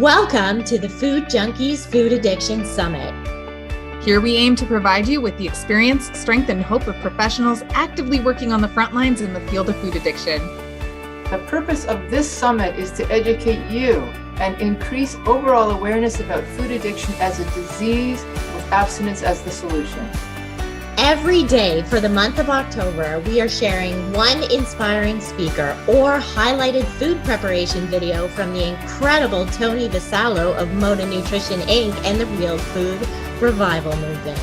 Welcome to the Food Junkies Food Addiction Summit. Here we aim to provide you with the experience, strength, and hope of professionals actively working on the front lines in the field of food addiction. The purpose of this summit is to educate you and increase overall awareness about food addiction as a disease with abstinence as the solution. Every day for the month of October, we are sharing one inspiring speaker or highlighted food preparation video from the incredible Tony Vassallo of Moda Nutrition Inc. and the Real Food Revival Movement.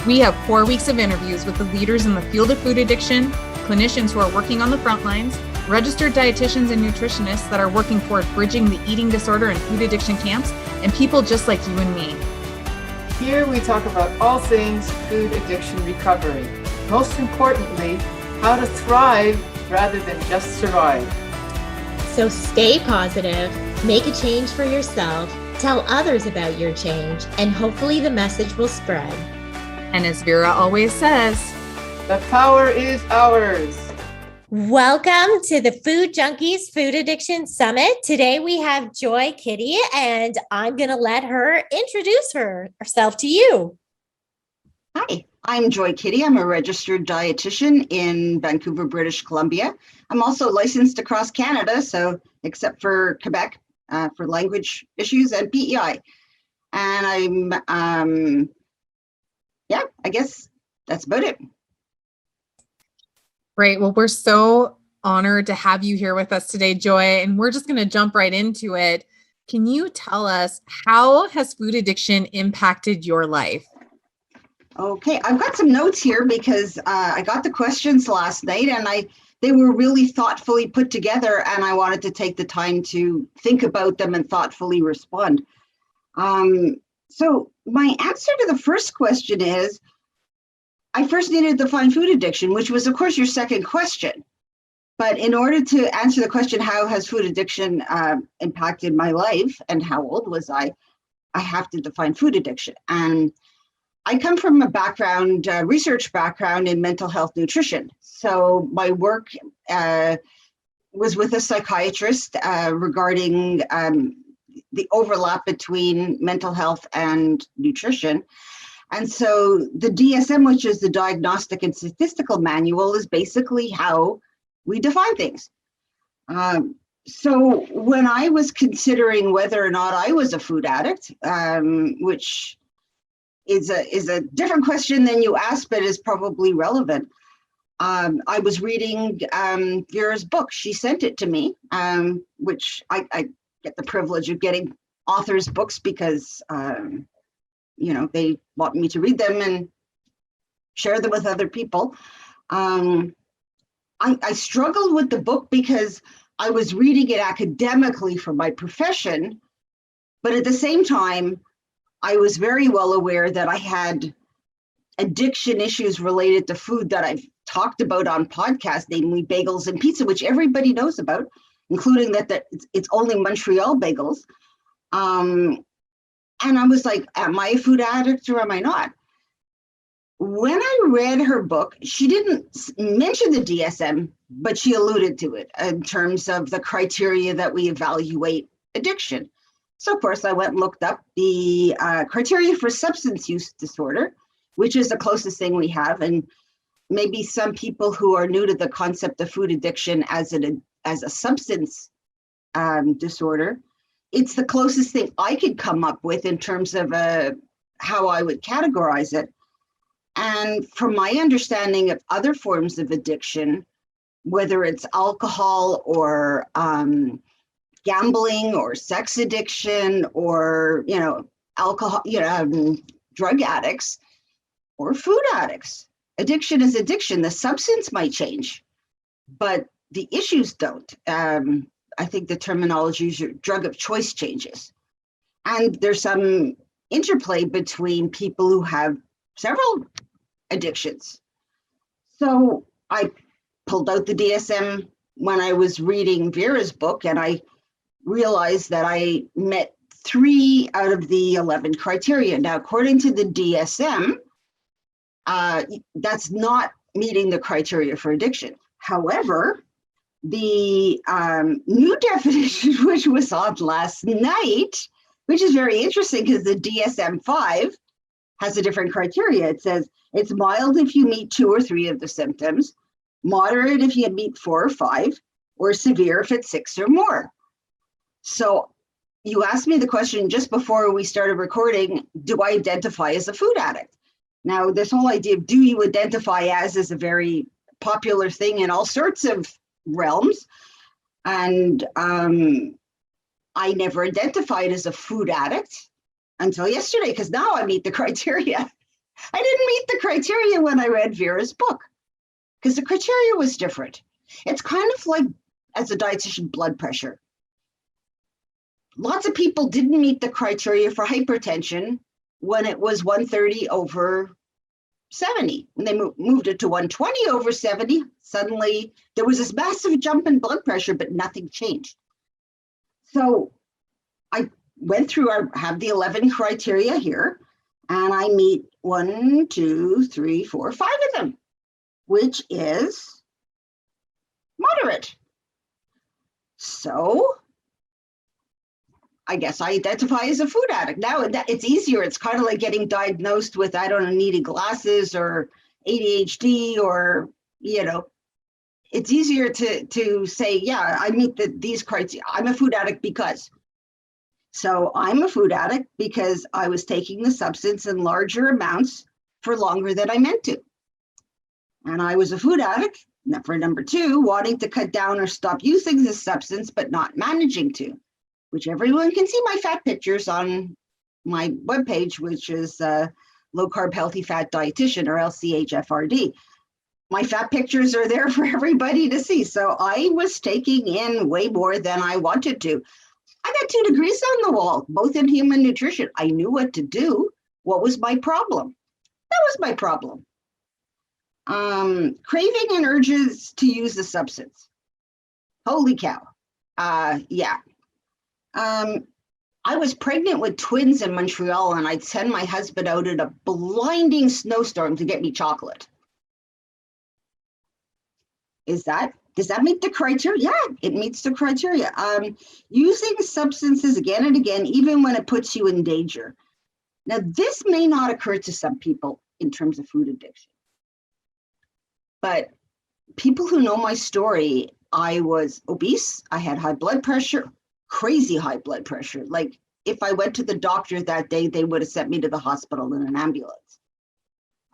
We have 4 weeks of interviews with the leaders in the field of food addiction, clinicians who are working on the front lines, registered dietitians and nutritionists that are working toward bridging the eating disorder and food addiction camps, and people just like you and me. Here we talk about all things food addiction recovery. Most importantly, how to thrive rather than just survive. So stay positive, make a change for yourself, tell others about your change, and hopefully the message will spread. And as Vera always says, the power is ours. Welcome to the Food Junkies Food Addiction Summit. Today we have Joy Kiddie, and I'm going to let her introduce herself to you. Hi, I'm Joy Kiddie. I'm a registered dietitian in Vancouver, British Columbia. I'm also licensed across Canada, so except for Quebec for language issues and PEI. And I guess that's about it. Great. Well, we're so honored to have you here with us today, Joy, and we're just going to jump right into it. Can you tell us, how has food addiction impacted your life? Okay, I've got some notes here because I got the questions last night and they were really thoughtfully put together, and I wanted to take the time to think about them and thoughtfully respond. So my answer to the first question is, I first needed to define food addiction, which was, of course, your second question. But in order to answer the question, how has food addiction impacted my life and how old was I have to define food addiction. And I come from a background, research background in mental health nutrition. So my work was with a psychiatrist regarding the overlap between mental health and nutrition. And so the DSM, which is the Diagnostic and Statistical Manual, is basically how we define things. So when I was considering whether or not I was a food addict, which is a different question than you asked, but is probably relevant. I was reading Vera's book. She sent it to me, which I get the privilege of getting authors' books because they want me to read them and share them with other people. I struggled with the book because I was reading it academically for my profession, but at the same time, I was very well aware that I had addiction issues related to food that I've talked about on podcasts, namely bagels and pizza, which everybody knows about, including that it's only Montreal bagels. And I was like, am I a food addict or am I not? When I read her book, she didn't mention the DSM, but she alluded to it in terms of the criteria that we evaluate addiction. So of course I went and looked up the criteria for substance use disorder, which is the closest thing we have. And maybe some people who are new to the concept of food addiction as a substance disorder, it's the closest thing I could come up with in terms of how I would categorize it. And from my understanding of other forms of addiction, whether it's alcohol or gambling or sex addiction or, alcohol, drug addicts or food addicts, addiction is addiction. The substance might change, but the issues don't. I think the terminology is drug of choice changes. And there's some interplay between people who have several addictions. So I pulled out the DSM when I was reading Vera's book, and I realized that I met 3 out of the 11 criteria. Now, according to the DSM, that's not meeting the criteria for addiction. However, The new definition, which was on last night, which is very interesting because the DSM-5 has a different criteria. It says it's mild if you meet 2 or 3 of the symptoms, moderate if you meet 4 or 5, or severe if it's 6 or more. So you asked me the question just before we started recording, do I identify as a food addict? Now, this whole idea of do you identify as is a very popular thing in all sorts of realms. And I never identified as a food addict until yesterday, because now I meet the criteria. I didn't meet the criteria when I read Vera's book, because the criteria was different. It's kind of like, as a dietitian, blood pressure. Lots of people didn't meet the criteria for hypertension when it was 130/70. When they moved it to 120/70, suddenly there was this massive jump in blood pressure, but nothing changed. So I went through, I have the 11 criteria here, and I meet 1, 2, 3, 4, 5 of them, which is moderate. So I guess I identify as a food addict. Now it's easier. It's kind of like getting diagnosed with, I don't know, needing glasses or ADHD, or, you know, it's easier to say, yeah, I meet these criteria. I'm a food addict because. So I'm a food addict because I was taking the substance in larger amounts for longer than I meant to. And I was a food addict for number 2, wanting to cut down or stop using this substance, but not managing to, which everyone can see my fat pictures on my webpage, which is Low Carb Healthy Fat Dietitian, or LCHFRD. My fat pictures are there for everybody to see. So I was taking in way more than I wanted to. I got 2 degrees on the wall, both in human nutrition. I knew what to do. What was my problem? That was my problem. Craving and urges to use the substance. Holy cow. Yeah. I was pregnant with twins in Montreal, and I'd send my husband out in a blinding snowstorm to get me chocolate. Does that meet the criteria? Yeah, it meets the criteria. Using substances again and again, even when it puts you in danger. Now, this may not occur to some people in terms of food addiction, but people who know my story, I was obese, I had high blood pressure, crazy high blood pressure. Like, if I went to the doctor that day, they would have sent me to the hospital in an ambulance.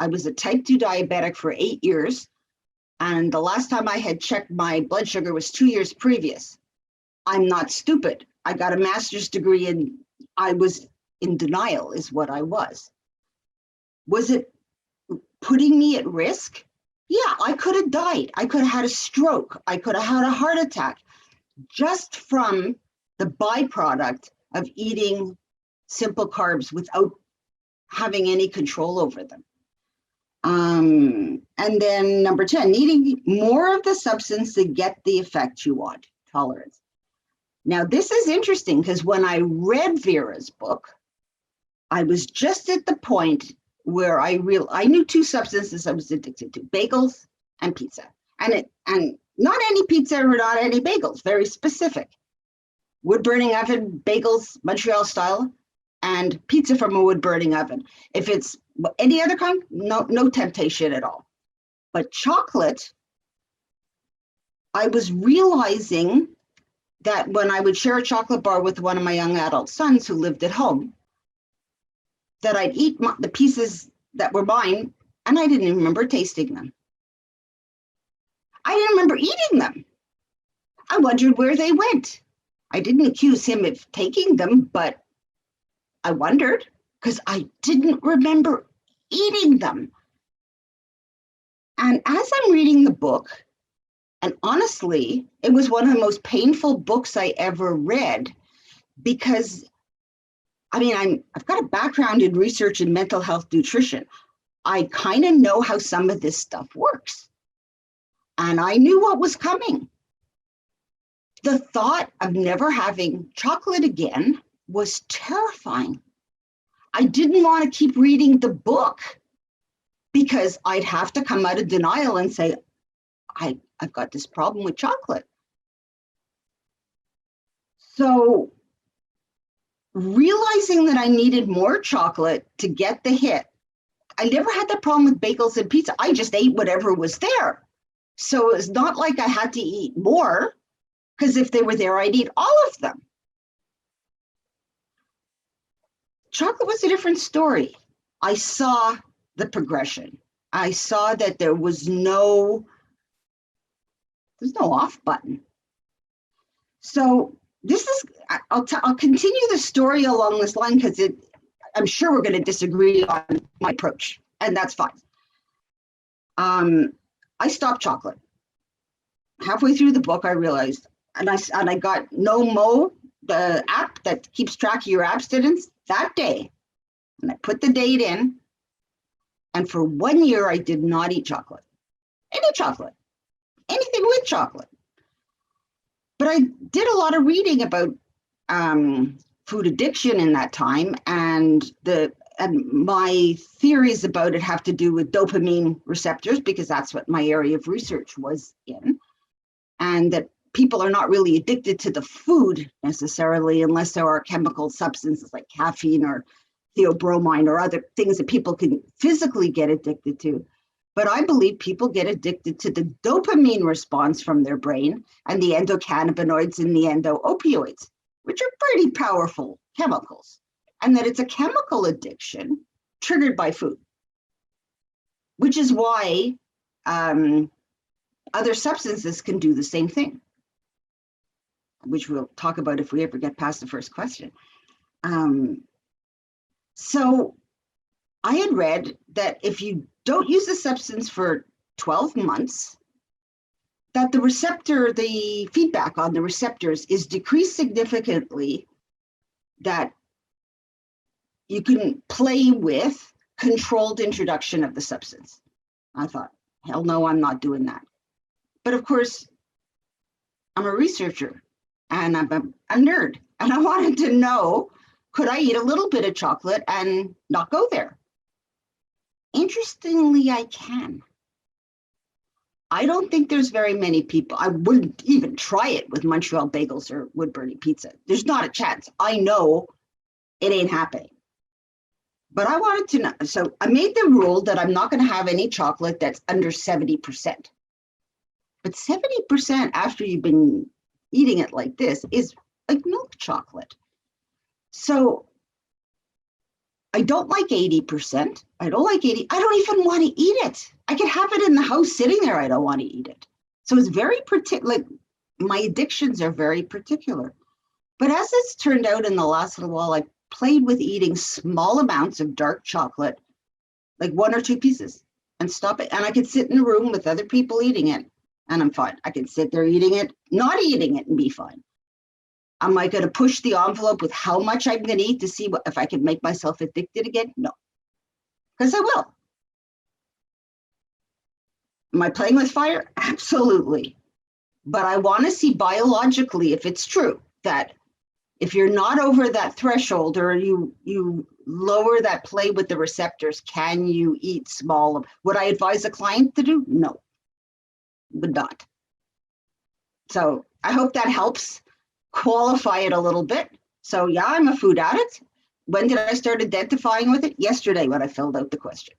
I was a type 2 diabetic for 8 years. And the last time I had checked my blood sugar was 2 years previous. I'm not stupid. I got a master's degree and I was in denial is what I was. Was it putting me at risk? Yeah, I could have died. I could have had a stroke. I could have had a heart attack just from the byproduct of eating simple carbs without having any control over them. And then number 10, needing more of the substance to get the effect you want, tolerance. Now, this is interesting because when I read Vera's book, I was just at the point where I knew 2 substances I was addicted to, bagels and pizza. And not any pizza or not any bagels, very specific. Wood-burning oven, bagels, Montreal style, and pizza from a wood-burning oven. If it's any other kind, no temptation at all. But chocolate, I was realizing that when I would share a chocolate bar with one of my young adult sons who lived at home, that I'd eat the pieces that were mine, and I didn't even remember tasting them. I didn't remember eating them. I wondered where they went. I didn't accuse him of taking them, but I wondered because I didn't remember eating them. And as I'm reading the book, and honestly, it was one of the most painful books I ever read because, I mean, I've got a background in research in mental health nutrition. I kind of know how some of this stuff works. And I knew what was coming. The thought of never having chocolate again was terrifying. I didn't want to keep reading the book because I'd have to come out of denial and say, I've got this problem with chocolate. So realizing that I needed more chocolate to get the hit, I never had that problem with bagels and pizza. I just ate whatever was there. So it's not like I had to eat more, because if they were there, I'd eat all of them. Chocolate was a different story. I saw the progression. I saw that there's no off button. So I'll continue the story along this line, because I'm sure we're going to disagree on my approach, and that's fine. I stopped chocolate. Halfway through the book, I realized, and I got NoMo, the app that keeps track of your abstinence, that day. And I put the date in, and for 1 year, I did not eat chocolate. Any chocolate, anything with chocolate. But I did a lot of reading about food addiction in that time, and my theories about it have to do with dopamine receptors, because that's what my area of research was in, and that people are not really addicted to the food necessarily unless there are chemical substances like caffeine or theobromine or other things that people can physically get addicted to. But I believe people get addicted to the dopamine response from their brain and the endocannabinoids and the endo-opioids, which are pretty powerful chemicals, and that it's a chemical addiction triggered by food, which is why other substances can do the same thing, which we'll talk about if we ever get past the first question. So I had read that if you don't use the substance for 12 months, that the feedback on the receptors is decreased significantly, that you can play with controlled introduction of the substance. I thought, hell no, I'm not doing that. But of course, I'm a researcher and I'm a nerd, and I wanted to know, could I eat a little bit of chocolate and not go there? Interestingly, I can. I don't think there's very many people. I wouldn't even try it with Montreal bagels or wood-burning pizza. There's not a chance. I know it ain't happening. But I wanted to know. So I made the rule that I'm not going to have any chocolate that's under 70%. But 70% after you've been eating it like this is like milk chocolate. So I don't like 80%. I don't like 80. I don't even want to eat it. I could have it in the house sitting there. I don't want to eat it. So it's very particular. Like, my addictions are very particular. But as it's turned out in the last little while, I played with eating small amounts of dark chocolate, like 1 or 2 pieces, and stop it. And I could sit in a room with other people eating it, and I'm fine. I can sit there eating it, not eating it, and be fine. Am I going to push the envelope with how much I'm going to eat to see if I can make myself addicted again? No, because I will. Am I playing with fire? Absolutely. But I want to see biologically if it's true that if you're not over that threshold, or you lower that play with the receptors, can you eat small? Would I advise a client to do? No, would not. So I hope that helps qualify it a little bit. So yeah, I'm a food addict. When did I start identifying with it? Yesterday, when I filled out the questions.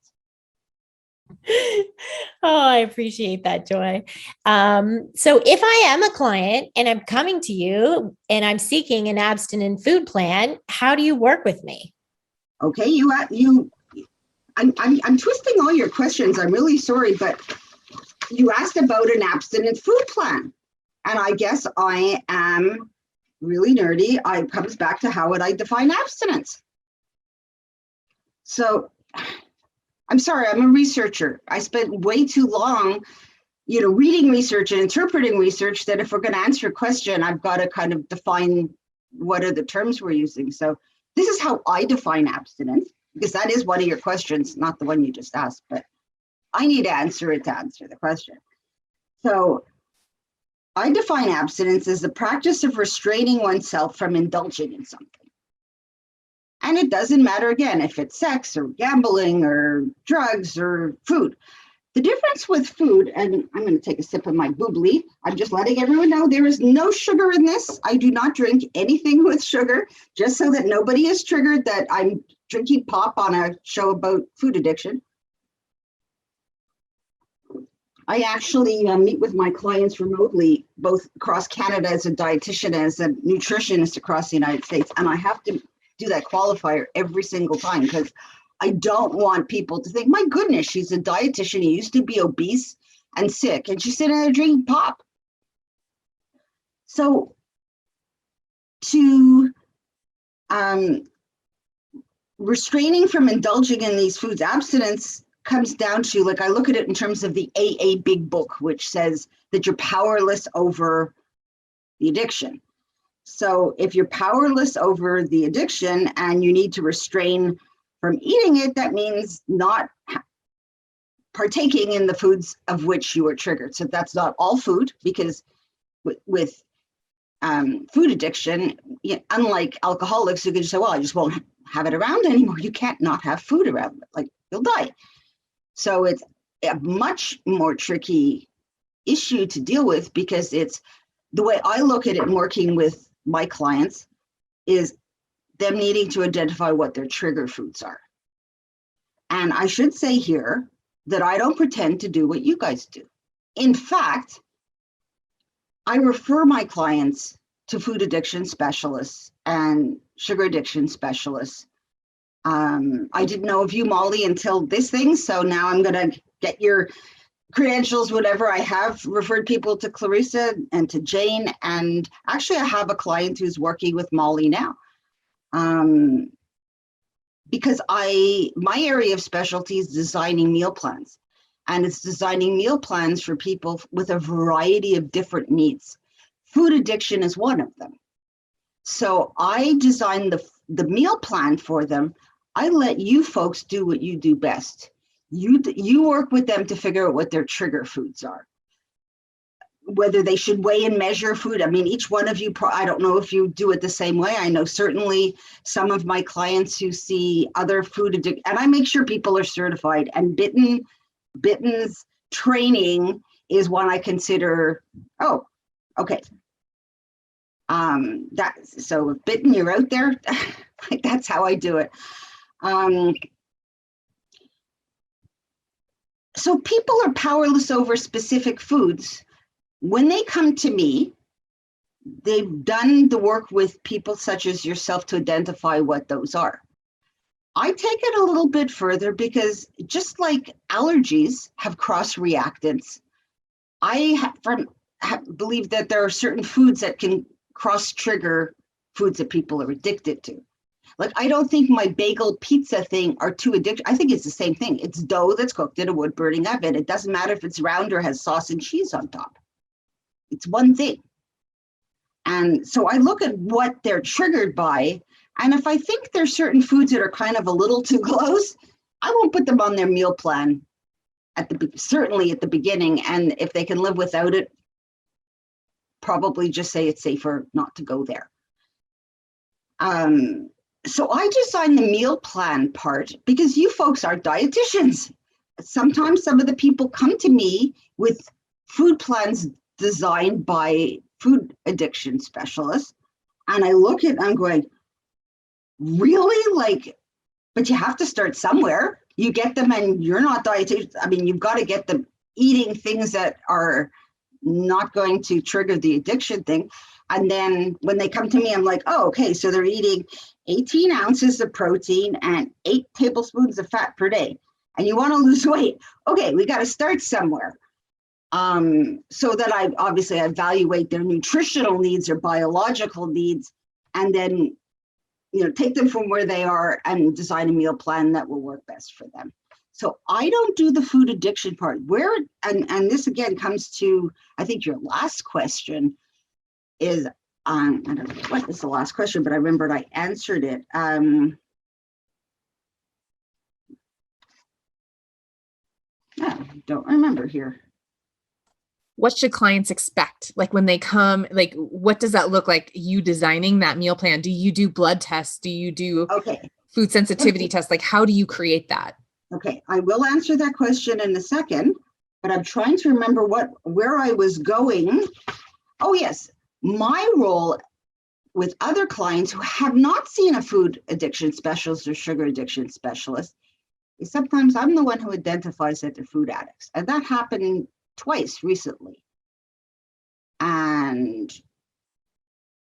Oh, I appreciate that, Joy. So if I am a client and I'm coming to you and I'm seeking an abstinent food plan, how do you work with me? Okay, I'm twisting all your questions. I'm really sorry, but you asked about an abstinent food plan, and I guess I am really nerdy. It comes back to how would I define abstinence? So I'm sorry, I'm a researcher. I spent way too long, reading research and interpreting research, that if we're going to answer a question, I've got to kind of define what are the terms we're using. So this is how I define abstinence, because that is one of your questions, not the one you just asked, but I need to answer it to answer the question. So I define abstinence as the practice of restraining oneself from indulging in something. And it doesn't matter, again, if it's sex or gambling or drugs or food. The difference with food, and I'm going to take a sip of my bubbly. I'm just letting everyone know there is no sugar in this. I do not drink anything with sugar, just so that nobody is triggered that I'm drinking pop on a show about food addiction. I actually meet with my clients remotely, both across Canada as a dietitian, as a nutritionist across the United States. And I have to do that qualifier every single time because I don't want people to think, my goodness, she's a dietitian. He used to be obese and sick, and she's sitting there drinking pop. So to restraining from indulging in these foods, abstinence comes down to, like, I look at it in terms of the AA Big Book, which says that you're powerless over the addiction. So if you're powerless over the addiction and you need to restrain from eating it, that means not partaking in the foods of which you are triggered. So that's not all food, because with food addiction, unlike alcoholics who can just say, well, I just won't have it around anymore. You can't not have food around, like you'll die. So it's a much more tricky issue to deal with, because it's the way I look at it in working with my clients is them needing to identify what their trigger foods are. And I should say here that I don't pretend to do what you guys do. In fact, I refer my clients to food addiction specialists and sugar addiction specialists. I didn't know of you, Molly, until this thing. So now I'm going to get your credentials, whatever. I have referred people to Clarissa and to Jane. And actually, I have a client who's working with Molly now. Because my area of specialty is designing meal plans. And it's designing meal plans for people with a variety of different needs. Food addiction is one of them. So I design the meal plan for them. I let you folks do what you do best. You work with them to figure out what their trigger foods are. Whether they should weigh and measure food. I mean, each one of you, I don't know if you do it the same way. I know certainly some of my clients who see other food addiction, and I make sure people are certified, and Bitten's training is one I consider, oh, okay. So if Bitten, you're out there, that's how I do it. So people are powerless over specific foods. When they come to me, they've done the work with people such as yourself to identify what those are. I take it a little bit further, because just like allergies have cross-reactants, I believe that there are certain foods that can cross-trigger foods that people are addicted to. Like, I don't think my bagel pizza thing are too addictive. I think it's the same thing. It's dough that's cooked in a wood-burning oven. It doesn't matter if it's round or has sauce and cheese on top. It's one thing. And so I look at what they're triggered by. And if I think there's certain foods that are kind of a little too close, I won't put them on their meal plan certainly at the beginning. And if they can live without it, probably just say it's safer not to go there. So I design the meal plan part because you folks are dietitians. Sometimes some of the people come to me with food plans designed by food addiction specialists. And I look at it and I'm going, really? Like, but you have to start somewhere. You get them and you're not dietitian. I mean, you've got to get them eating things that are not going to trigger the addiction thing. And then when they come to me, I'm like, oh, okay, so they're eating 18 ounces of protein and 8 tablespoons of fat per day. And you want to lose weight. Okay, we got to start somewhere. So that I obviously evaluate their nutritional needs or biological needs, and then, take them from where they are and design a meal plan that will work best for them. So I don't do the food addiction part. And this again comes to, I think, your last question is, I don't know what is the last question, but I remembered I answered it. I don't remember here. What should clients expect? Like when they come, like, what does that look like? You designing that meal plan? Do you do blood tests? Do you do food sensitivity tests? Like, how do you create that? Okay, I will answer that question in a second. but I'm trying to remember where I was going. Oh yes, my role with other clients who have not seen a food addiction specialist or sugar addiction specialist is sometimes I'm the one who identifies that they're food addicts. And that happened twice recently. And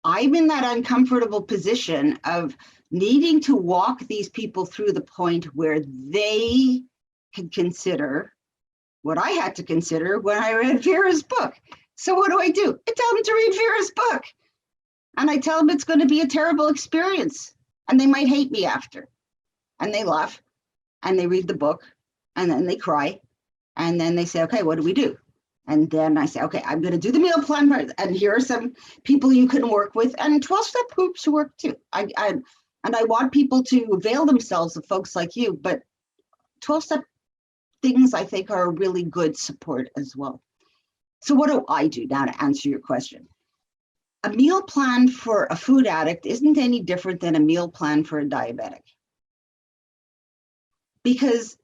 I'm in that uncomfortable position of needing to walk these people through the point where they can consider what I had to consider when I read Vera's book. So what do? I tell them to read Vera's book. And I tell them it's going to be a terrible experience. And they might hate me after. And they laugh. And they read the book. And then they cry. And then they say, okay, what do we do? And then I say, okay, I'm going to do the meal plan part. And here are some people you can work with. And 12-step groups work too. And I want people to avail themselves of folks like you. But 12-step things I think are a really good support as well. So what do I do now to answer your question? A meal plan for a food addict isn't any different than a meal plan for a diabetic. Because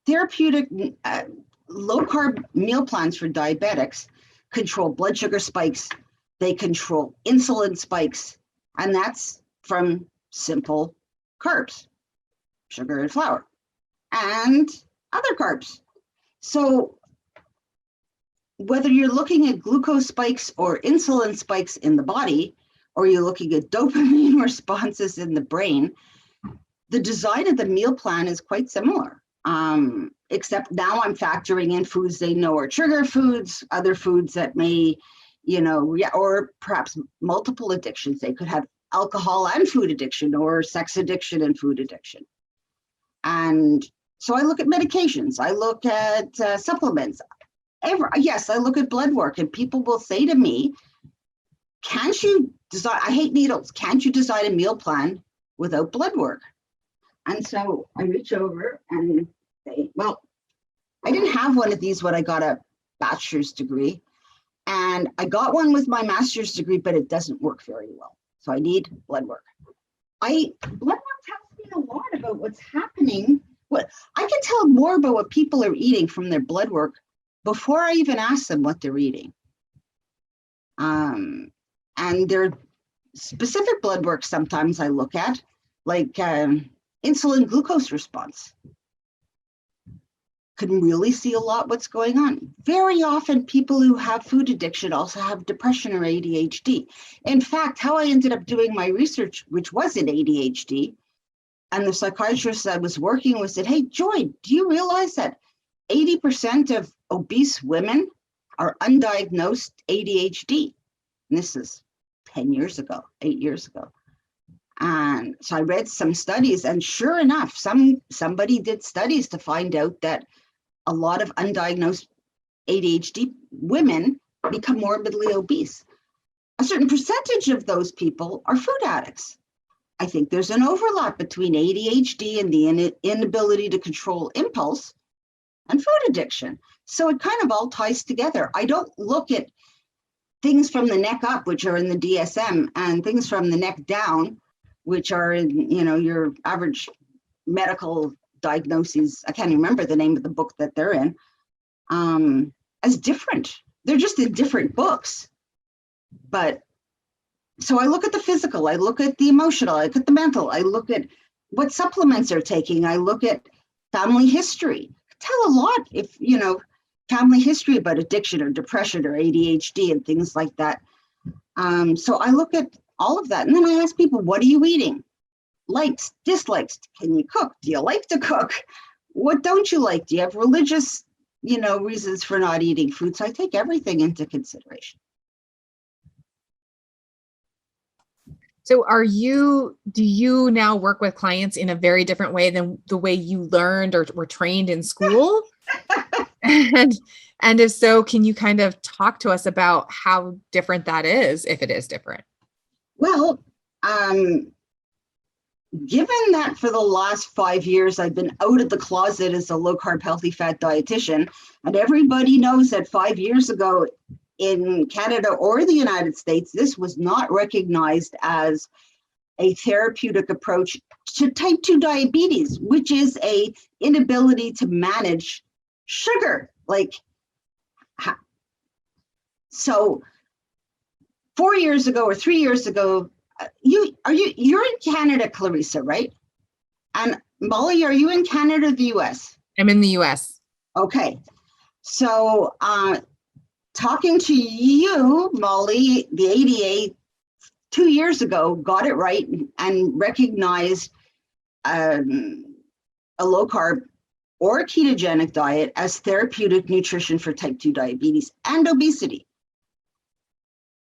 therapeutic low-carb meal plans for diabetics control blood sugar spikes, they control insulin spikes, and that's from simple carbs, sugar and flour, and other carbs. So whether you're looking at glucose spikes or insulin spikes in the body, or you're looking at dopamine responses in the brain, the design of the meal plan is quite similar. Except now I'm factoring in foods they know are trigger foods, other foods that may, or perhaps multiple addictions. They could have alcohol and food addiction, or sex addiction and food addiction. And so I look at medications, I look at supplements. Yes, I look at blood work, and people will say to me, can't you design, I hate needles, can't you design a meal plan without blood work? And so I reach over and say, well, I didn't have one of these when I got a bachelor's degree, and I got one with my master's degree, but it doesn't work very well. So I need blood work. Blood work tells me a lot about what's happening. What I can tell more about what people are eating from their blood work before I even ask them what they're eating. And there are specific blood work sometimes I look at, like insulin glucose response. Can really see a lot what's going on. Very often people who have food addiction also have depression or ADHD. In fact, how I ended up doing my research, which was in ADHD, and the psychiatrist I was working with said, hey, Joy, do you realize that 80% of obese women are undiagnosed ADHD? And this is 10 years ago, 8 years ago. And so I read some studies, and sure enough, somebody did studies to find out that a lot of undiagnosed ADHD women become morbidly obese. A certain percentage of those people are food addicts. I think there's an overlap between ADHD and the inability to control impulse and food addiction. So it kind of all ties together. I don't look at things from the neck up, which are in the DSM, and things from the neck down, which are in, your average medical diagnoses. I can't remember the name of the book that they're in, as different. They're just in different books. But so I look at the physical, I look at the emotional, I look at the mental, I look at what supplements they're taking, I look at family history. Tell a lot if, family history about addiction or depression or ADHD and things like that. So I look at all of that. And then I ask people, what are you eating? Likes, dislikes, can you cook? Do you like to cook? What don't you like? Do you have religious, reasons for not eating food? So I take everything into consideration. So do you now work with clients in a very different way than the way you learned or were trained in school? And if so, can you kind of talk to us about how different that is, if it is different? Well, given that for the last 5 years, I've been out of the closet as a low-carb, healthy fat dietitian, and everybody knows that 5 years ago in Canada or the United States, this was not recognized as a therapeutic approach to type 2 diabetes, which is a inability to manage sugar. So 4 years ago or 3 years ago, you're in Canada, Clarissa, right? And Molly, are you in Canada or the US? I'm in the US. Okay. So talking to you, Molly, the ADA 2 years ago got it right and recognized a low carb or a ketogenic diet as therapeutic nutrition for type 2 diabetes and obesity.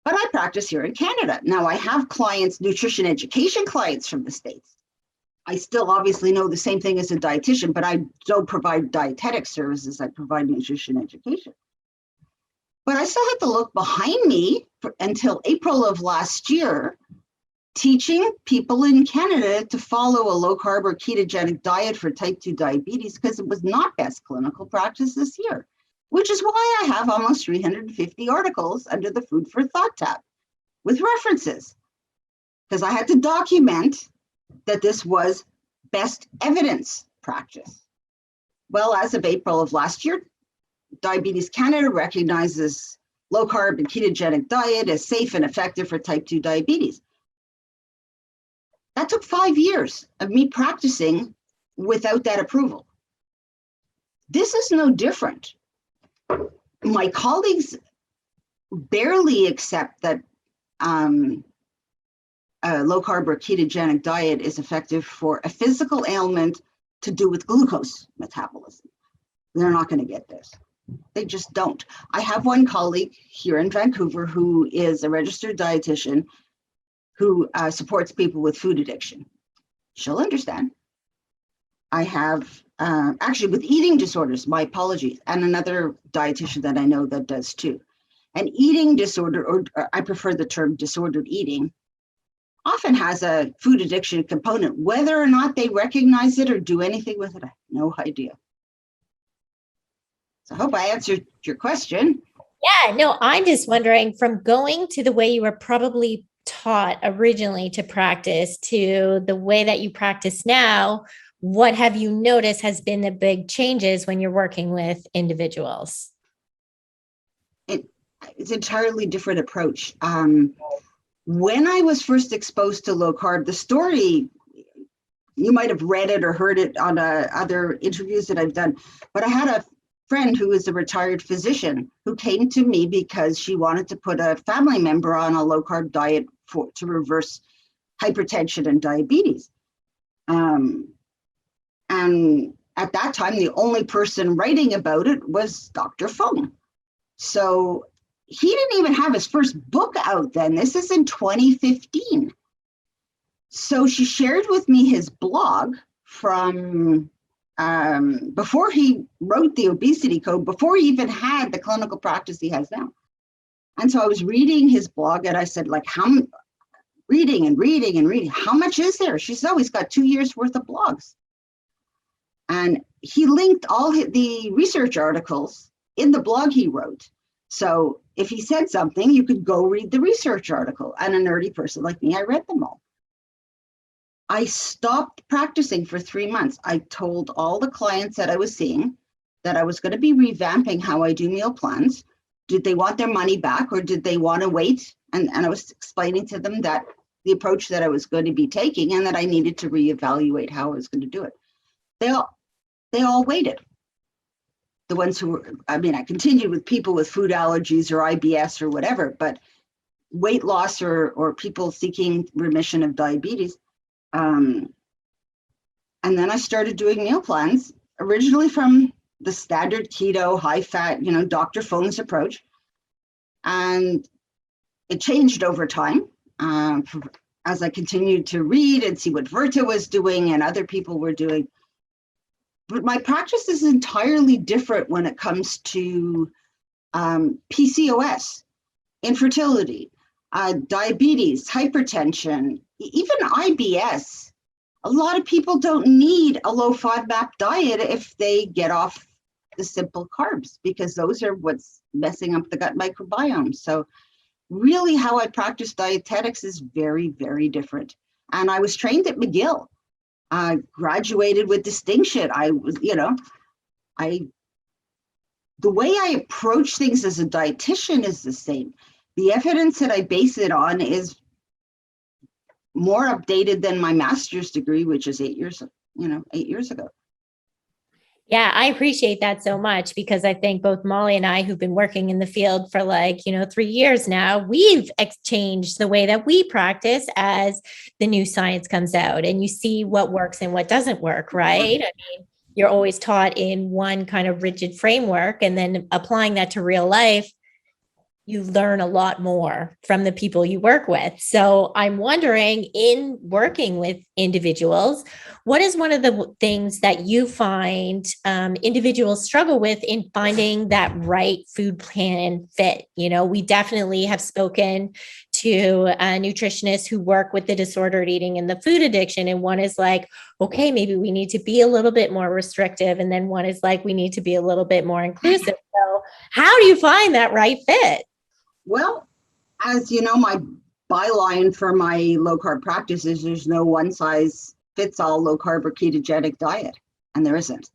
But I practice here in Canada. Now I have clients, nutrition education clients from the States. I still obviously know the same thing as a dietitian, but I don't provide dietetic services. I provide nutrition education. But I still had to look behind me until April of last year, teaching people in Canada to follow a low carb or ketogenic diet for type 2 diabetes because it was not best clinical practice this year, which is why I have almost 350 articles under the Food for Thought tab with references, because I had to document that this was best evidence practice. Well, as of April of last year, Diabetes Canada recognizes low carb and ketogenic diet as safe and effective for type 2 diabetes. That took 5 years of me practicing without that approval. This is no different. My colleagues barely accept that a low carb or ketogenic diet is effective for a physical ailment to do with glucose metabolism. They're not going to get this. They just don't. I have one colleague here in Vancouver who is a registered dietitian who supports people with food addiction. She'll understand. I have actually with eating disorders, my apologies, and another dietitian that I know that does too. An eating disorder, or I prefer the term disordered eating, often has a food addiction component. Whether or not they recognize it or do anything with it, I have no idea. So I hope I answered your question. Yeah, no, I'm just wondering, from going to the way you were probably taught originally to practice to the way that you practice now, what have you noticed has been the big changes when you're working with individuals? It's an entirely different approach. When I was first exposed to low carb, the story, you might have read it or heard it on other interviews that I've done, but I had a friend who is a retired physician who came to me because she wanted to put a family member on a low carb diet to reverse hypertension and diabetes. And at that time, the only person writing about it was Dr. Fung. So he didn't even have his first book out then. This is in 2015. So she shared with me his blog from before he wrote the obesity code, before he even had the clinical practice he has now. And so I was reading his blog and I said, like, reading, how much is there? She said, oh, he's got 2 years worth of blogs. And he linked all the research articles in the blog he wrote. So if he said something, you could go read the research article. And a nerdy person like me, I read them all. I stopped practicing for 3 months. I told all the clients that I was seeing that I was going to be revamping how I do meal plans. Did they want their money back or did they want to wait? And I was explaining to them that the approach that I was going to be taking and that I needed to reevaluate how I was going to do it. They all waited. The ones who were, I mean, I continued with people with food allergies or IBS or whatever, but weight loss or people seeking remission of diabetes. And then I started doing meal plans, originally from the standard keto, high fat, Dr. Fung's approach. And it changed over time as I continued to read and see what Verta was doing and other people were doing. But my practice is entirely different when it comes to PCOS, infertility, diabetes, hypertension, even IBS. A lot of people don't need a low FODMAP diet if they get off the simple carbs, because those are what's messing up the gut microbiome. So really how I practice dietetics is very, very different. And I was trained at McGill. I graduated with distinction. I was, I the way I approach things as a dietitian is the same. The evidence that I base it on is more updated than my master's degree, which is 8 years, 8 years ago. Yeah, I appreciate that so much because I think both Molly and I, who've been working in the field for 3 years now, we've exchanged the way that we practice as the new science comes out and you see what works and what doesn't work, right? I mean, you're always taught in one kind of rigid framework and then applying that to real life, you learn a lot more from the people you work with. So I'm wondering, in working with individuals, what is one of the things that you find individuals struggle with in finding that right food plan fit? We definitely have spoken to nutritionists who work with the disordered eating and the food addiction. And one is like, okay, maybe we need to be a little bit more restrictive. And then one is like, we need to be a little bit more inclusive. So how do you find that right fit? Well, as you know, my byline for my low carb practice is there's no one size fits all low carb or ketogenic diet, and there isn't.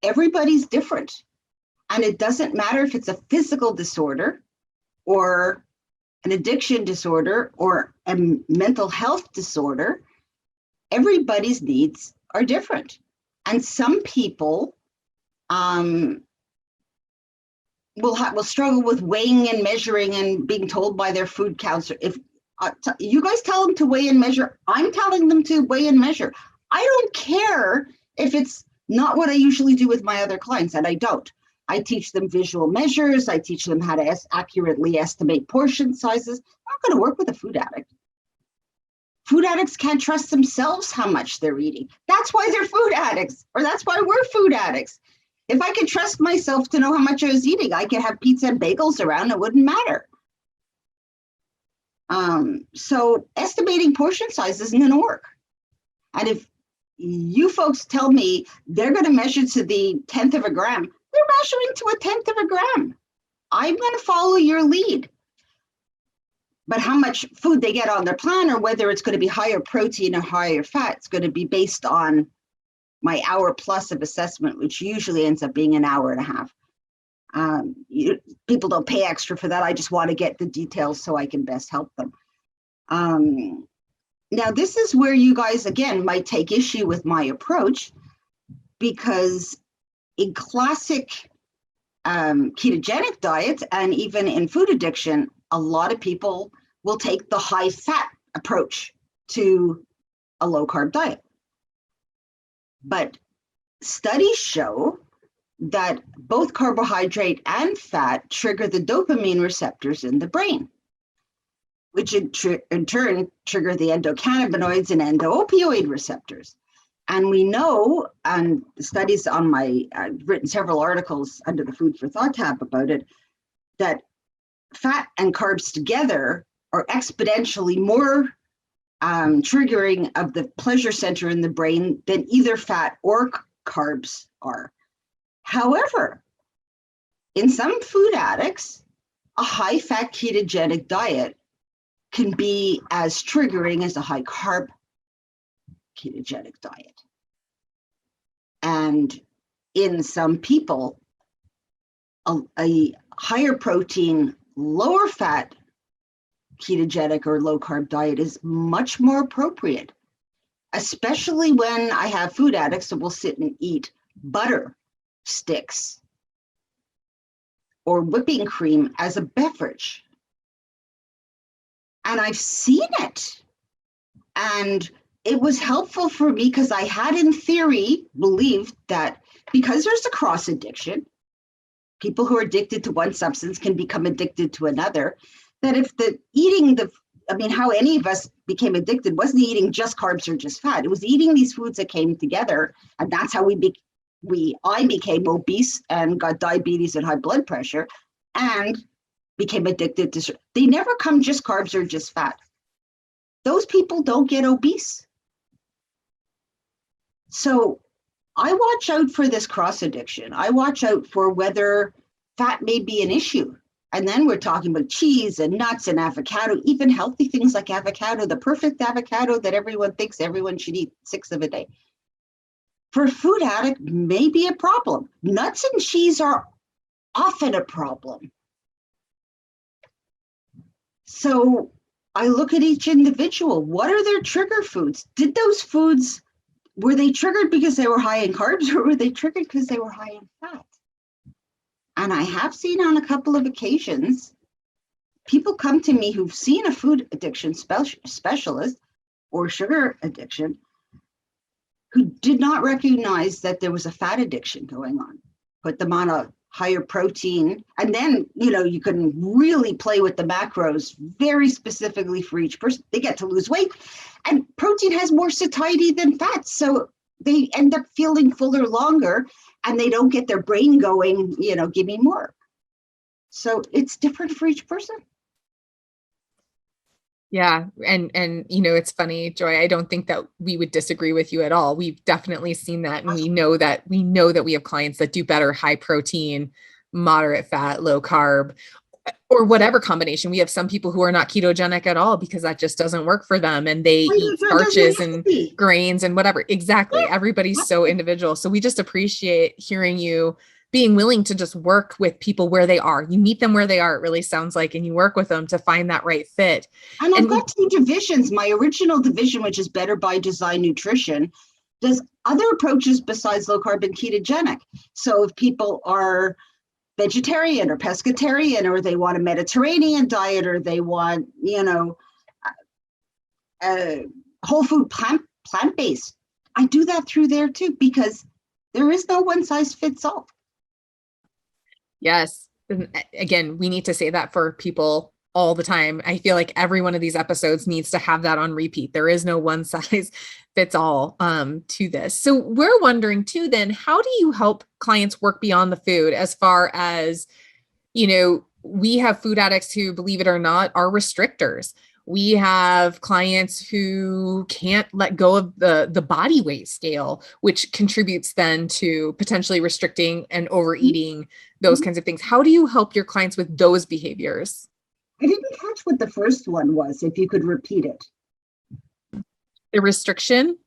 Everybody's different, and it doesn't matter if it's a physical disorder or an addiction disorder or a mental health disorder. Everybody's needs are different, and some people will struggle with weighing and measuring and being told by their food counselor. If you guys tell them to weigh and measure, I'm telling them to weigh and measure. I don't care if it's not what I usually do with my other clients, and I don't. I teach them visual measures. I teach them how to accurately estimate portion sizes. I'm not going to work with a food addict. Food addicts can't trust themselves how much they're eating. That's why they're food addicts, or that's why we're food addicts. If I could trust myself to know how much I was eating, I could have pizza and bagels around, it wouldn't matter. So estimating portion size isn't going to work. And if you folks tell me they're going to measure to the 10th of a gram, they're measuring to a 10th of a gram. I'm going to follow your lead. But how much food they get on their plan, or whether it's going to be higher protein or higher fat, it's going to be based on my hour plus of assessment, which usually ends up being an hour and a half. People don't pay extra for that. I just want to get the details so I can best help them. Now, this is where you guys, again, might take issue with my approach, because in classic ketogenic diets and even in food addiction, a lot of people will take the high fat approach to a low carb diet. But studies show that both carbohydrate and fat trigger the dopamine receptors in the brain, which in turn trigger the endocannabinoids and endo-opioid receptors. And we know, and studies on I've written several articles under the Food for Thought tab about it, that fat and carbs together are exponentially more triggering of the pleasure center in the brain than either fat or carbs are. However, in some food addicts, a high fat ketogenic diet can be as triggering as a high carb ketogenic diet. And in some people, a higher protein, lower fat ketogenic or low carb diet is much more appropriate, especially when I have food addicts that will sit and eat butter sticks or whipping cream as a beverage. And I've seen it. And it was helpful for me because I had, in theory, believed that because there's a cross addiction, people who are addicted to one substance can become addicted to another, that if how any of us became addicted wasn't eating just carbs or just fat. It was eating these foods that came together. And that's how I became obese and got diabetes and high blood pressure and became addicted to. They never come just carbs or just fat. Those people don't get obese. So I watch out for this cross addiction. I watch out for whether fat may be an issue. And then we're talking about cheese and nuts and avocado, even healthy things like avocado, the perfect avocado that everyone thinks everyone should eat 6 of a day. For a food addict, may be a problem. Nuts and cheese are often a problem. So I look at each individual. What are their trigger foods? Did those foods, were they triggered because they were high in carbs, or were they triggered because they were high in fat? And I have seen on a couple of occasions, people come to me who've seen a food addiction specialist or sugar addiction, who did not recognize that there was a fat addiction going on. Put them on a higher protein, and then you can really play with the macros very specifically for each person. They get to lose weight, and protein has more satiety than fat, so they end up feeling fuller longer, and they don't get their brain going, give me more. So it's different for each person. Yeah. And it's funny, Joy, I don't think that we would disagree with you at all. We've definitely seen that. And we know that we have clients that do better high protein, moderate fat, low carb, or whatever combination. We have some people who are not ketogenic at all because that just doesn't work for them. And they eat starches and grains and whatever. Exactly. Yeah. Everybody's so individual. So we just appreciate hearing you being willing to just work with people where they are. You meet them where they are, it really sounds like, and you work with them to find that right fit. And I've got two divisions. My original division, which is Better by Design Nutrition, does other approaches besides low carb and ketogenic. So if people are vegetarian or pescatarian, or they want a Mediterranean diet, or they want, whole food plant-based, I do that through there too, because there is no one size fits all. Yes. And again, we need to say that for people all the time. I feel like every one of these episodes needs to have that on repeat. There is no one size fits all to this. So we're wondering too, then, how do you help clients work beyond the food as far as, we have food addicts who, believe it or not, are restrictors. We have clients who can't let go of the body weight scale, which contributes then to potentially restricting and overeating, those kinds of things. How do you help your clients with those behaviors? I didn't catch what the first one was, if you could repeat it. The restriction?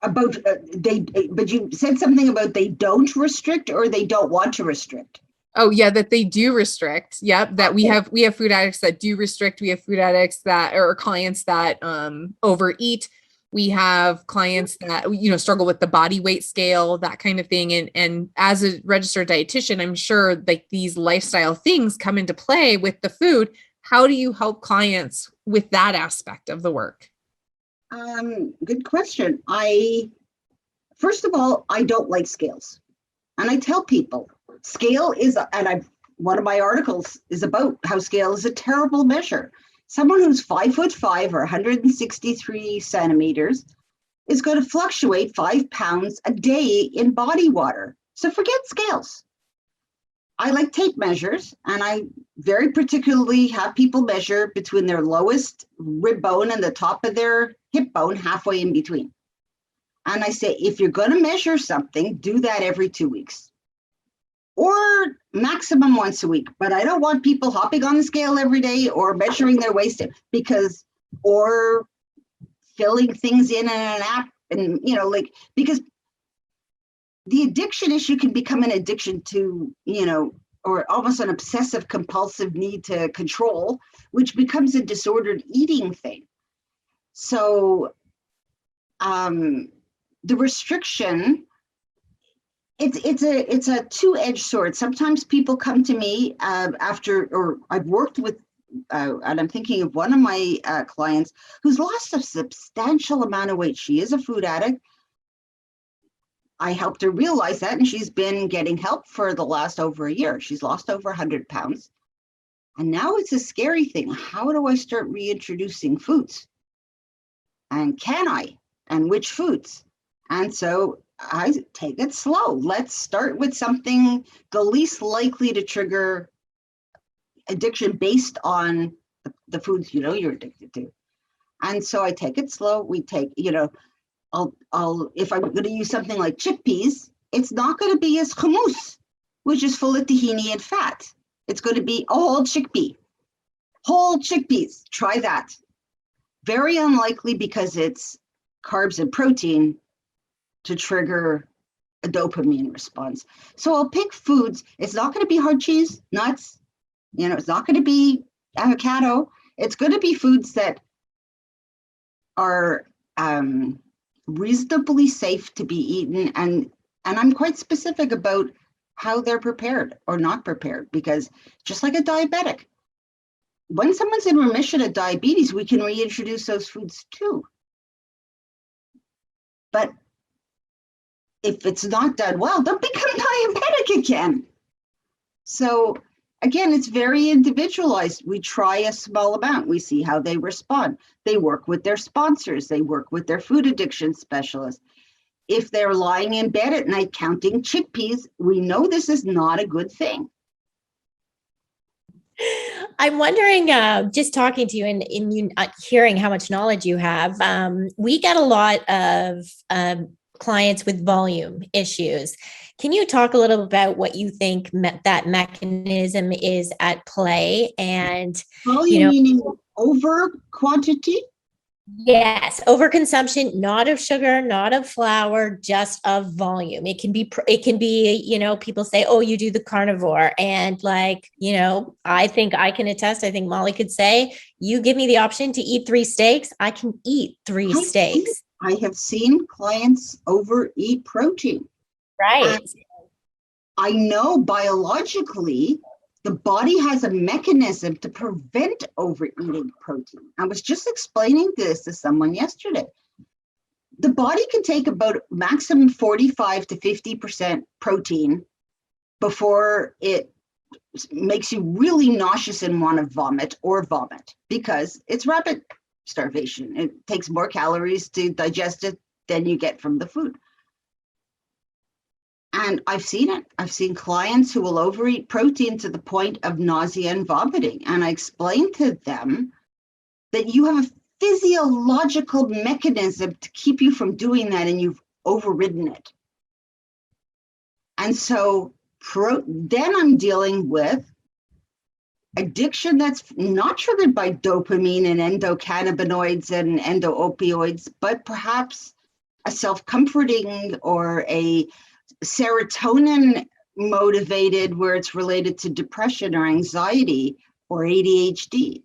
About but you said something about they don't restrict, or they don't want to restrict. Oh yeah, that they do restrict. Yep. That we have food addicts that do restrict. We have food addicts that, or clients that overeat. We have clients that, struggle with the body weight scale, that kind of thing. And as a registered dietitian, I'm sure like these lifestyle things come into play with the food. How do you help clients with that aspect of the work? Good question. First of all, I don't like scales. And I tell people, scale is, one of my articles is about how scale is a terrible measure. Someone who's 5'5" or 163 centimeters is going to fluctuate 5 pounds a day in body water. So forget scales. I like tape measures, and I very particularly have people measure between their lowest rib bone and the top of their hip bone, halfway in between. And I say, if you're going to measure something, do that every 2 weeks. Or maximum once a week. But I don't want people hopping on the scale every day or measuring their waist, or filling things in an app, and because the addiction issue can become an addiction to, or almost an obsessive compulsive need to control, which becomes a disordered eating thing. So the restriction, it's a two-edged sword. Sometimes people come to me or I've worked with, and I'm thinking of one of my clients who's lost a substantial amount of weight. She is a food addict. I helped her realize that, and she's been getting help for the last over a year. She's lost over 100 pounds. And now it's a scary thing. How do I start reintroducing foods? And can I? And which foods? And so I take it slow. Let's start with something the least likely to trigger addiction based on the foods you're addicted to. And so I take it slow. We take, I'll if I'm going to use something like chickpeas, it's not going to be as hummus, which is full of tahini and fat. It's going to be a whole chickpea. Whole chickpeas. Try that. Very unlikely, because it's carbs and protein, to trigger a dopamine response. So I'll pick foods. It's not going to be hard cheese, nuts, it's not going to be avocado. It's going to be foods that are reasonably safe to be eaten. And I'm quite specific about how they're prepared or not prepared, because just like a diabetic, when someone's in remission of diabetes, we can reintroduce those foods too. But if it's not done well, they'll become diabetic again. So again, it's very individualized. We try a small amount. We see how they respond. They work with their sponsors. They work with their food addiction specialists. If they're lying in bed at night counting chickpeas, we know this is not a good thing. I'm wondering, just talking to you and you hearing how much knowledge you have, we get a lot of clients with volume issues. Can you talk a little about what you think that mechanism is at play? And volume meaning over quantity? Yes, overconsumption, not of sugar, not of flour, just of volume. It can be, people say, oh, you do the carnivore. And I think I can attest, I think Molly could say, you give me the option to eat 3 steaks, I can eat 3 steaks. I have seen clients overeat protein. Right. And I know biologically, the body has a mechanism to prevent overeating protein. I was just explaining this to someone yesterday. The body can take about maximum 45 to 50% protein before it makes you really nauseous and want to vomit because it's rapid starvation. It takes more calories to digest it than you get from the food. And I've seen it. I've seen clients who will overeat protein to the point of nausea and vomiting. And I explain to them that you have a physiological mechanism to keep you from doing that, and you've overridden it. And so then I'm dealing with addiction that's not triggered by dopamine and endocannabinoids and endoopioids, but perhaps a self-comforting or a serotonin motivated, where it's related to depression or anxiety or ADHD.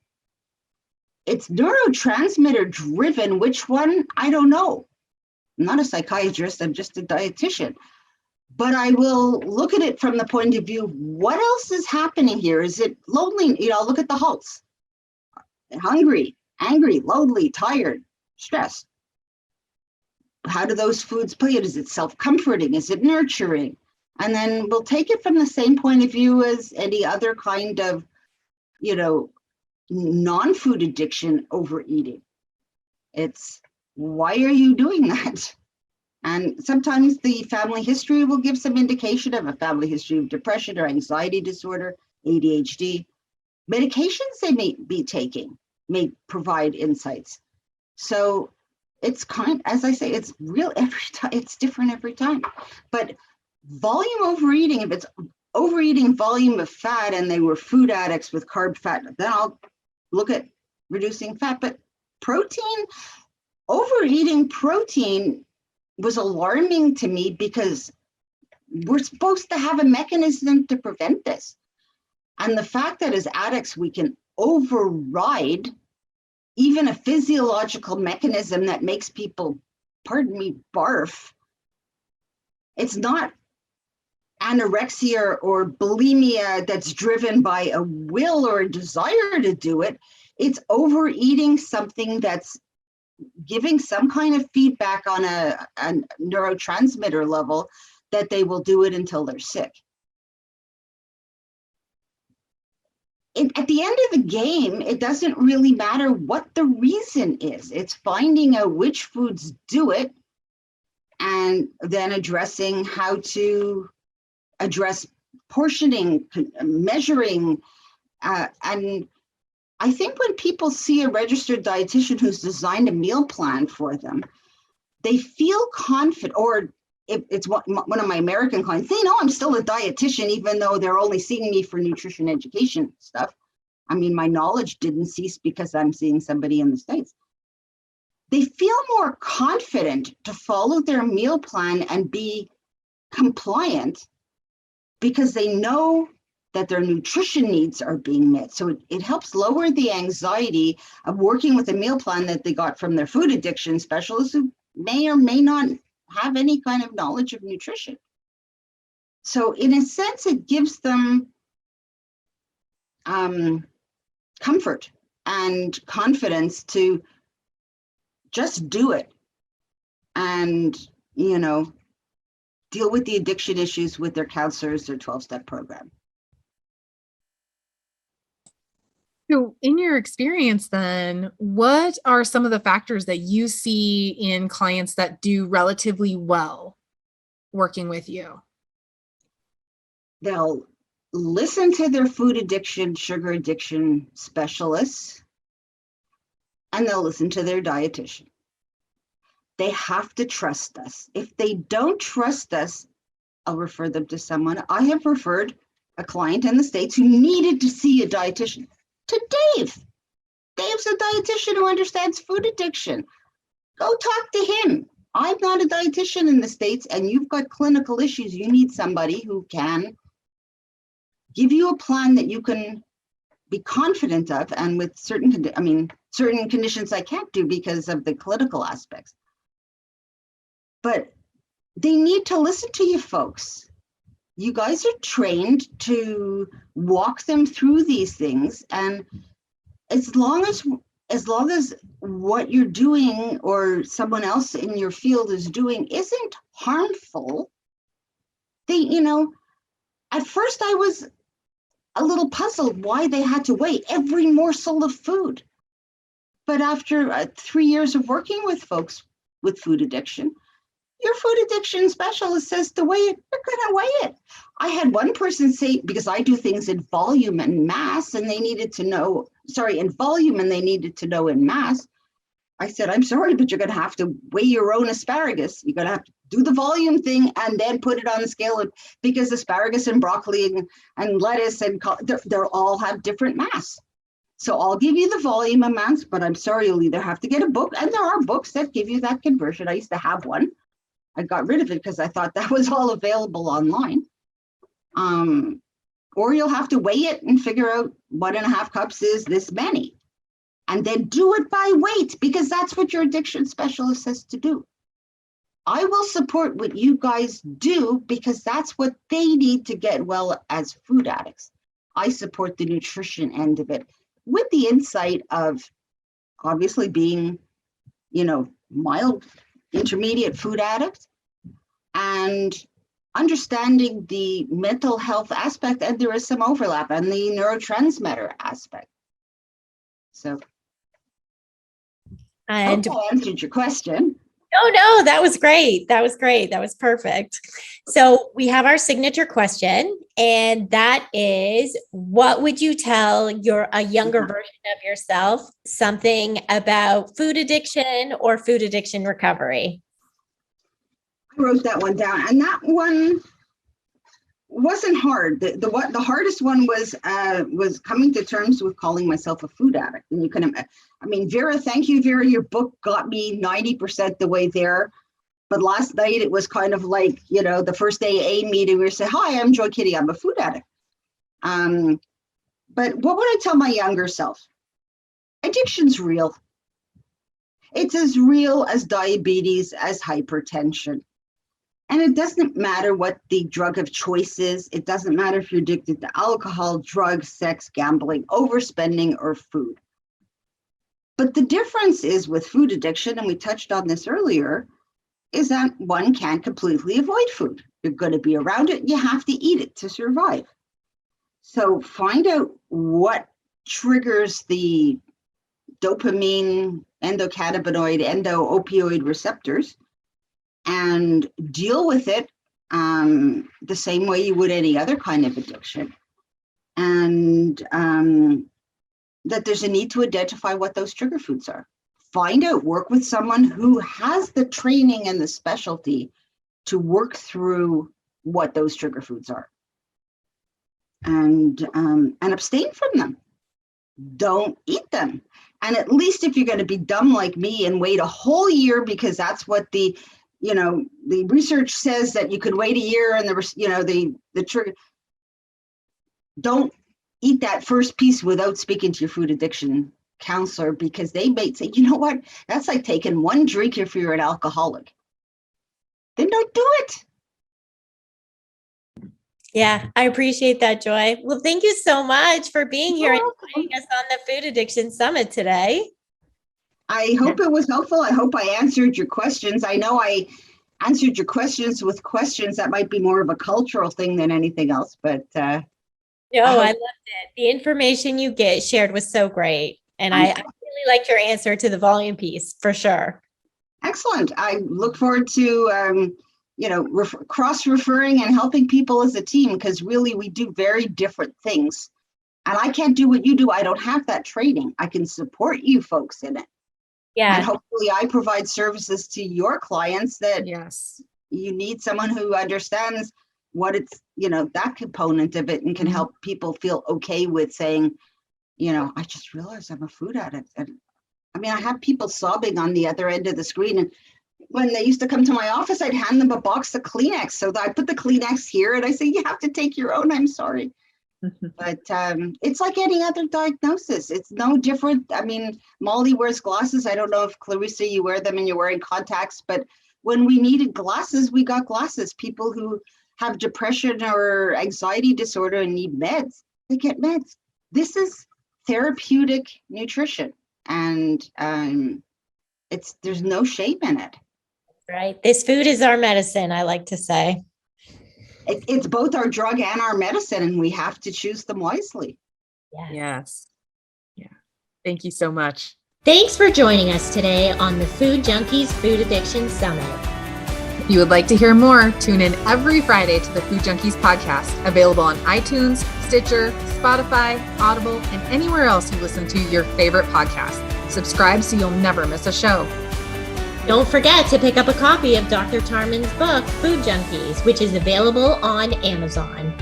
It's neurotransmitter driven. Which one? I don't know. I'm not a psychiatrist, I'm just a dietitian. But I will look at it from the point of view, what else is happening here? Is it lonely? Look at the Halts. Hungry, angry, lonely, tired, stressed. How do those foods play it? Is it self-comforting? Is it nurturing? And then we'll take it from the same point of view as any other kind of, non-food addiction overeating. It's, why are you doing that? And sometimes the family history will give some indication of a family history of depression or anxiety disorder, ADHD. Medications they may be taking may provide insights. So it's as I say, it's real every time. It's different every time. But volume overeating, if it's overeating volume of fat and they were food addicts with carb fat, then I'll look at reducing fat. But protein, overeating protein was alarming to me because we're supposed to have a mechanism to prevent this. And the fact that as addicts, we can override even a physiological mechanism that makes people, pardon me, barf. It's not anorexia or bulimia that's driven by a will or a desire to do it. It's overeating something that's giving some kind of feedback on a neurotransmitter level that they will do it until they're sick. At the end of the game, it doesn't really matter what the reason is. It's finding out which foods do it and then addressing how to address portioning, measuring, and I think when people see a registered dietitian who's designed a meal plan for them, they feel confident, or if it's one of my American clients, they know I'm still a dietitian, even though they're only seeing me for nutrition education stuff. I mean, my knowledge didn't cease because I'm seeing somebody in the States. They feel more confident to follow their meal plan and be compliant because they know that their nutrition needs are being met. So it helps lower the anxiety of working with a meal plan that they got from their food addiction specialist who may or may not have any kind of knowledge of nutrition. So in a sense, it gives them comfort and confidence to just do it and, deal with the addiction issues with their counselors, their 12-step program. So in your experience then, what are some of the factors that you see in clients that do relatively well working with you? They'll listen to their food addiction, sugar addiction specialists, and they'll listen to their dietitian. They have to trust us. If they don't trust us, I'll refer them to someone. I have referred a client in the States who needed to see a dietitian to Dave. Dave's a dietitian who understands food addiction. Go talk to him. I'm not a dietitian in the States, and you've got clinical issues. You need somebody who can give you a plan that you can be confident of, and with certain conditions I can't do because of the clinical aspects. But they need to listen to you folks. You guys are trained to walk them through these things, and as long as what you're doing or someone else in your field is doing isn't harmful, at first I was a little puzzled why they had to weigh every morsel of food. But after 3 years of working with folks with food addiction, your food addiction specialist says to weigh it, you're going to weigh it. I had one person say, because I do things in volume and mass, and they needed to know, in volume, and they needed to know in mass. I said, I'm sorry, but you're going to have to weigh your own asparagus. You're going to have to do the volume thing and then put it on the scale, because asparagus and broccoli and lettuce and they all have different mass. So I'll give you the volume amounts, but I'm sorry, you'll either have to get a book, and there are books that give you that conversion. I used to have one. I got rid of it because I thought that was all available online. Or you'll have to weigh it and figure out 1.5 cups is this many. And then do it by weight, because that's what your addiction specialist says to do. I will support what you guys do because that's what they need to get well as food addicts. I support the nutrition end of it with the insight of obviously being, mild, intermediate food addict and understanding the mental health aspect, and there is some overlap, and the neurotransmitter aspect. So And I answered your question. no, that was great. That was great. That was perfect. So we have our signature question, and that is, what would you tell a younger version of yourself something about food addiction or food addiction recovery? I wrote that one down, and that one wasn't hard. The hardest one was coming to terms with calling myself a food addict. And you can, Vera, thank you, Vera. Your book got me 90% the way there. But last night it was kind of like, the first AA meeting where we say, hi, I'm Joy Kiddie, I'm a food addict. But what would I tell my younger self? Addiction's real. It's as real as diabetes, as hypertension. And it doesn't matter what the drug of choice is. It doesn't matter if you're addicted to alcohol, drugs, sex, gambling, overspending, or food. But the difference is with food addiction, and we touched on this earlier, is that one can't completely avoid food. You're going to be around it. You have to eat it to survive. So find out what triggers the dopamine, endocannabinoid, endo-opioid receptors, and deal with it the same way you would any other kind of addiction. And that there's a need to identify what those trigger foods are. Find out, work with someone who has the training and the specialty to work through what those trigger foods are. And abstain from them. Don't eat them. And at least if you're going to be dumb like me and wait a whole year, because that's what the the research says that you could wait a year and the trigger. Don't eat that first piece without speaking to your food addiction counselor, because they may say, you know what, that's like taking one drink if you're an alcoholic. Then don't do it. Yeah, I appreciate that, Joy. Well, thank you so much for being here and joining us on the Food Addiction Summit today. I hope it was helpful. I hope I answered your questions. I know I answered your questions with questions that might be more of a cultural thing than anything else, but no, I loved it. The information you shared was so great. And I really liked your answer to the volume piece, for sure. Excellent. I look forward to, cross-referring and helping people as a team, because really we do very different things. And I can't do what you do. I don't have that training. I can support you folks in it. Yeah. And hopefully I provide services to your clients that Yes. you need someone who understands what it's, that component of it, and can help people feel okay with saying, I just realized I'm a food addict. And I mean, I have people sobbing on the other end of the screen. And when they used to come to my office, I'd hand them a box of Kleenex. So I put the Kleenex here and I say, you have to take your own. I'm sorry. But it's like any other diagnosis. It's no different. I mean, Molly wears glasses. I don't know if Clarissa, you wear them and you're wearing contacts, but when we needed glasses, we got glasses. People who have depression or anxiety disorder and need meds, they get meds. This is therapeutic nutrition, and there's no shame in it. Right. This food is our medicine, I like to say. It's both our drug and our medicine, and we have to choose them wisely. Yes. Yeah. Thank you so much. Thanks for joining us today on the Food Junkies Food Addiction Summit. If you would like to hear more, tune in every Friday to the Food Junkies podcast, available on iTunes, Stitcher, Spotify, Audible, and anywhere else you listen to your favorite podcast. Subscribe so you'll never miss a show. Don't forget to pick up a copy of Dr. Tarman's book, Food Junkies, which is available on Amazon.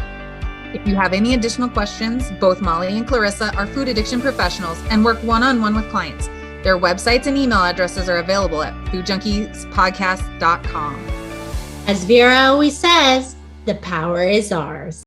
If you have any additional questions, both Molly and Clarissa are food addiction professionals and work one-on-one with clients. Their websites and email addresses are available at foodjunkiespodcast.com. As Vera always says, the power is ours.